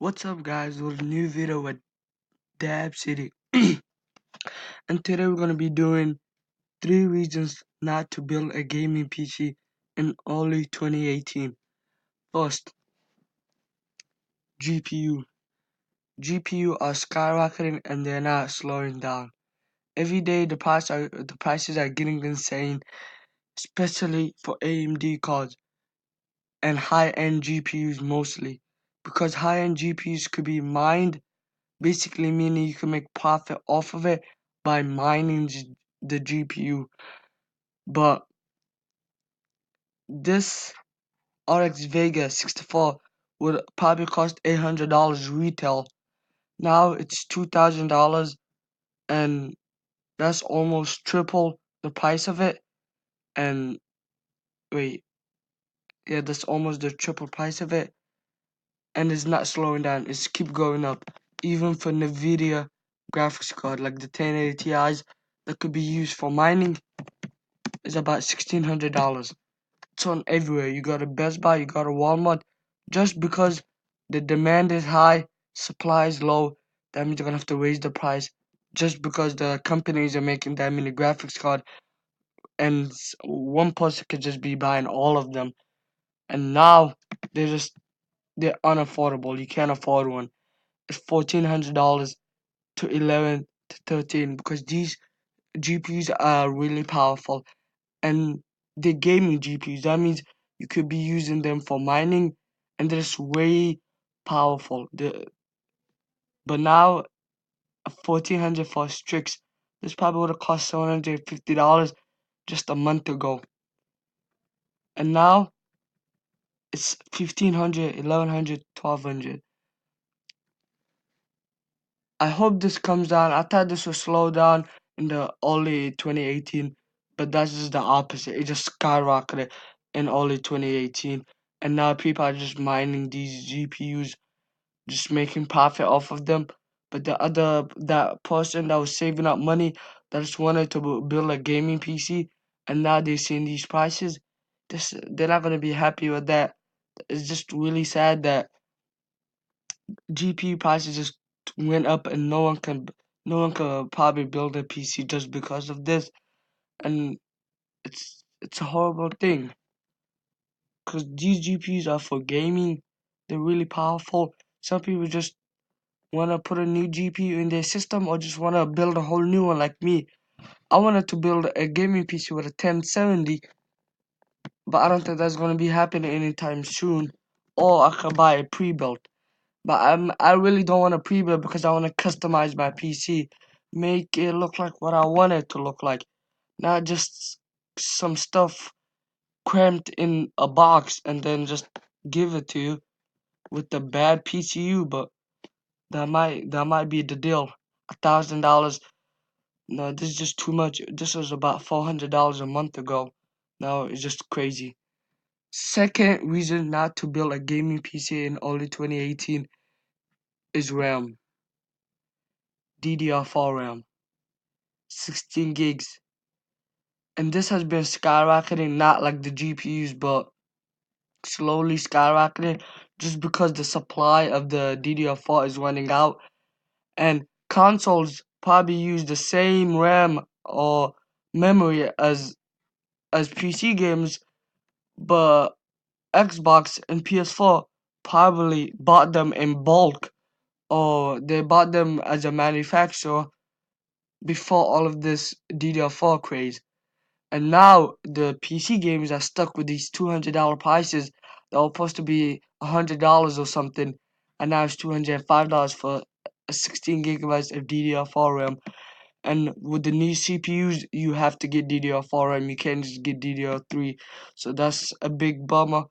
What's up guys, with a new video with Dab City. And today we're gonna be doing 3 reasons not to build a gaming PC in early 2018. First, GPU. GPU are skyrocketing and they're not slowing down. Every day the prices are getting insane, especially for AMD cards and high-end GPUs mostly. Because high-end GPUs could be mined, basically meaning you can make profit off of it by mining the GPU. But this RX Vega 64 would probably cost $800 retail. Now it's $2,000, and that's almost triple the price of it. And wait, yeah, that's almost the triple price of it. And it's not slowing down, it's keep going up. Even for NVIDIA graphics card like the 1080 Ti's that could be used for mining is about $1,600. It's on everywhere. You got a Best Buy, you got a Walmart. Just because the demand is high, supply is low, that means you're gonna have to raise the price. Just because the companies are making that many graphics card, and one person could just be buying all of them. And now they're unaffordable. You can't afford one. It's $1,400 to 11 to 13 because these GPUs are really powerful and they're gaming GPUs. That means you could be using them for mining, and they're just way powerful. But now 1,400 for Strix. This probably would have cost $750 just a month ago, and now it's 1,500, 1,100, 1,200. I hope this comes down. I thought this would slow down in the early 2018, but that's just the opposite. It just skyrocketed in early 2018, and now people are just mining these GPUs, just making profit off of them. But that person that was saving up money, that just wanted to build a gaming PC, and now they're seeing these prices, they're not gonna be happy with that. It's just really sad that GPU prices just went up and no one can probably build a PC just because of this, and it's a horrible thing because these GPUs are for gaming. They're really powerful. Some people just want to put a new GPU in their system or just want to build a whole new one like me. I wanted to build a gaming PC with a 1070, but I don't think that's going to be happening anytime soon. Or I could buy a pre-built. But I really don't want a pre-built because I want to customize my PC, make it look like what I want it to look like, not just some stuff cramped in a box and then just give it to you with the bad PCU. But that might be the deal. $1,000. No, this is just too much. This was about $400 a month ago. Now it's just crazy. Second reason not to build a gaming PC in early 2018 is RAM. DDR4 RAM. 16 gigs. And this has been skyrocketing, not like the GPUs, but slowly skyrocketing just because the supply of the DDR4 is running out. And consoles probably use the same RAM or memory as PC games, but Xbox and PS4 probably bought them in bulk or they bought them as a manufacturer before all of this DDR4 craze. And now the PC games are stuck with these $200 prices that were supposed to be $100 or something, and now it's $205 for a 16 gigabytes of DDR4 RAM. And with the new CPUs, you have to get DDR4 RAM. You can't just get DDR3. So that's a big bummer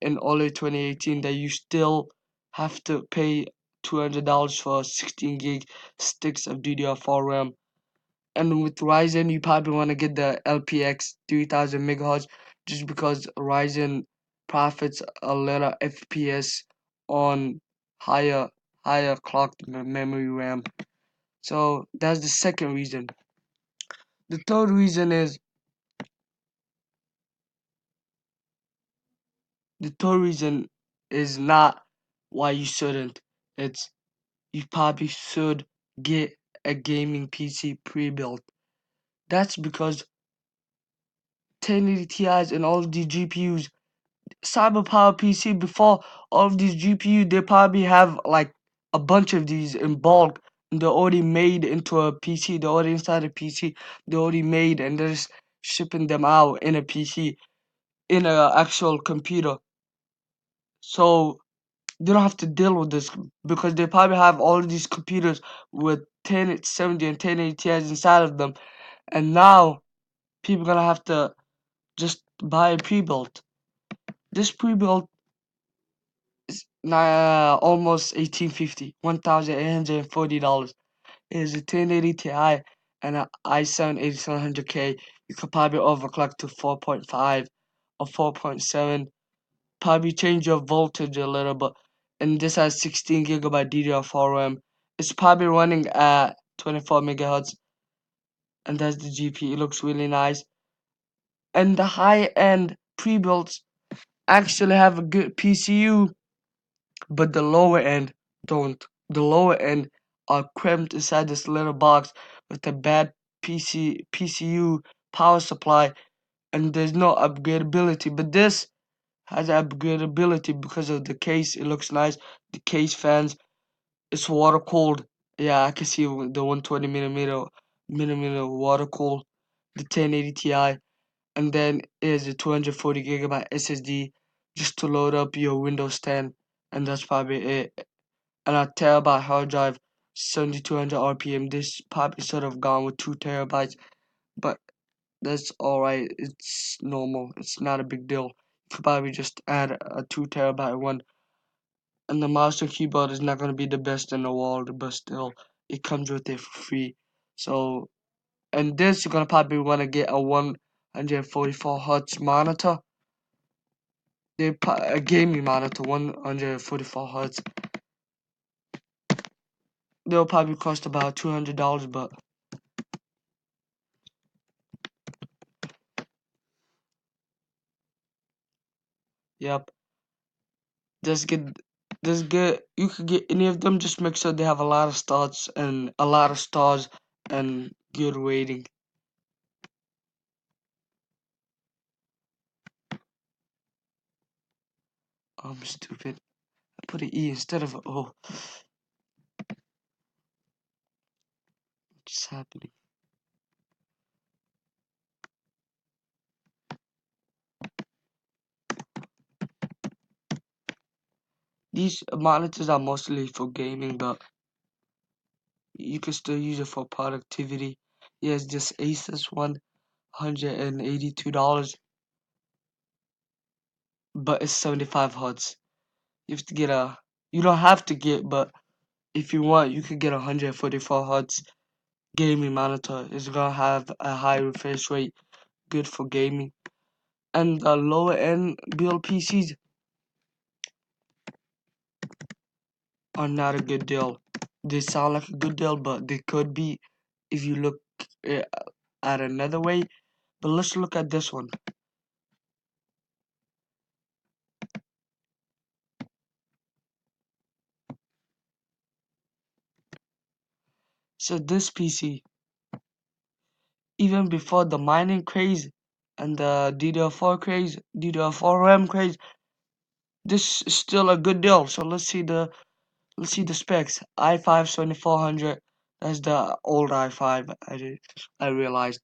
in early 2018 that you still have to pay $200 for 16 gig sticks of DDR4 RAM. And with Ryzen, you probably want to get the LPX 3000 megahertz just because Ryzen profits a lot of FPS on higher clocked memory RAM. So that's the second reason. The third reason is not why you shouldn't. It's you probably should get a gaming PC pre-built. That's because 1080 Ti's and all of these GPUs, CyberPower PC before all of these GPU, they probably have like a bunch of these in bulk and they're already made into a PC. They're already inside a PC. They're already made and they're just shipping them out in a PC, in an actual computer. So they don't have to deal with this because they probably have all of these computers with 1070 and 1080 Ti's inside of them. And now people are gonna have to just buy a pre-built. This pre-built is almost 1850, $1,840. It is a 1080 Ti and an i7 8700K. You could probably overclock to 4.5 or 4.7. Probably change your voltage a little bit. And this has 16 gigabyte DDR4 RAM. It's probably running at 24 megahertz. And that's the GPU. It looks really nice. And the high-end pre-builts actually have a good PCU, but the lower end don't. The lower end are cramped inside this little box with a bad PCU power supply, and there's no upgradability. But this has upgradability because of the case. It looks nice. The case fans. It's water cooled. Yeah, I can see the 120 millimeter water cooled. The 1080 Ti, and then is a 240 gigabyte SSD just to load up your Windows 10, and that's probably it. And a terabyte hard drive, 7200 RPM. This probably should have gone with 2 terabytes, but that's alright. It's normal. It's not a big deal. You could probably just add a 2 terabyte one. And the mouse and keyboard is not going to be the best in the world, but still, it comes with it for free. So, and this, you're going to probably want to get a 144 hertz monitor. A gaming monitor, 144 hertz. They'll probably cost about $200, but yep. Just get, just get. You could get any of them. Just make sure they have a lot of stars and good rating. I'm stupid. I put an E instead of an O. What's happening? These monitors are mostly for gaming, but you can still use it for productivity. Yes, this Asus one, $182, but it's 75 hertz. You have to get a. You don't have to get, but if you want, you could get a 144 hertz gaming monitor. It's gonna have a high refresh rate, good for gaming. And the lower end build PCs are not a good deal. They sound like a good deal, but they could be if you look uh, at another way. But let's look at this one. So this PC, even before the mining craze and the DDR4 craze, DDR4 RAM craze, this is still a good deal. So let's see the specs. i5 7400. That's the old i5. I realized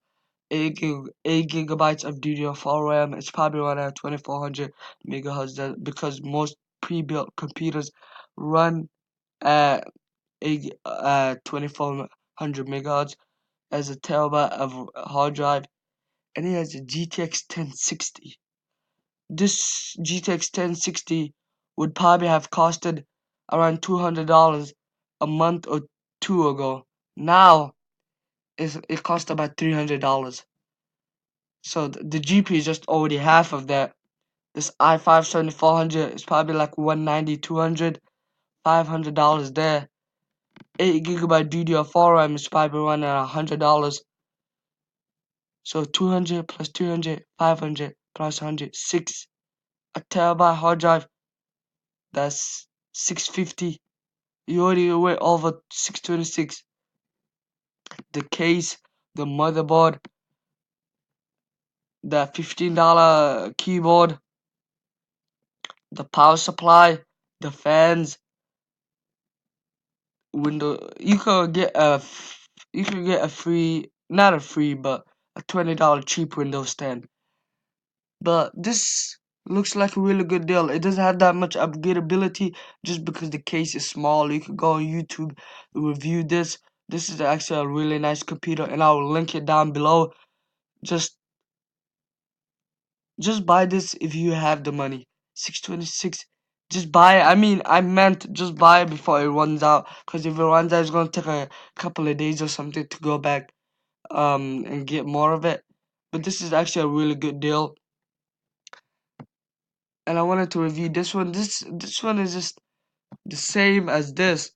8 gigabytes of DDR4 RAM. It's probably run at 2400 megahertz. Because most pre-built computers run at 2400 megahertz. As a terabyte of hard drive, and it has a GTX 1060. This GTX 1060 would probably have costed around $200 a month or two ago. Now it costs about $300. So the GPU is just already half of that. This i5 7400 is probably like 190, 200, $500 there. 8 gigabyte DDR4 RAM is probably running at $100. So 200 plus 200, 500 plus 100, 6. A terabyte hard drive, that's 650. You already went over 626. The case, the motherboard, the $15 keyboard, the power supply, the fans, window. You could get a free, not a free, but a $20 cheap Windows 10. But this looks like a really good deal. It doesn't have that much upgradability just because the case is small. You could go on YouTube, review this. This is actually a really nice computer, and I will link it down below. Just just buy this if you have the money. 626. Just buy it. I mean, I meant just buy it before it runs out. Cause if it runs out, it's gonna take a couple of days or something to go back and get more of it. But this is actually a really good deal. And I wanted to review this one. This one is just the same as this,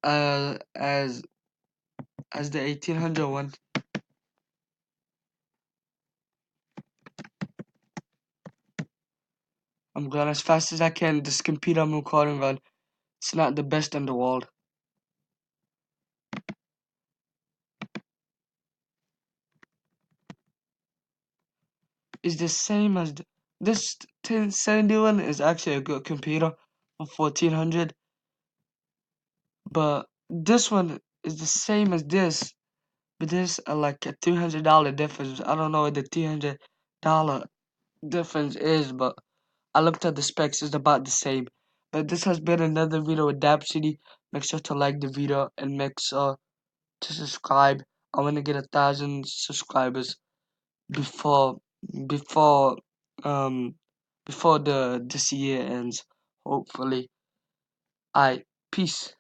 uh, as as the 1800 one. I'm going as fast as I can. This computer I'm recording on, it's not the best in the world. It's the same as this 1071 is actually a good computer for 1400, but this one is the same as this, but there's like a $300 difference. I don't know what the $300 difference is, but I looked at the specs, it's about the same. But this has been another video with Dapsody. Make sure to like the video and make sure to subscribe. I want to get 1,000 subscribers before before um before this year ends. Hopefully. Alright, peace.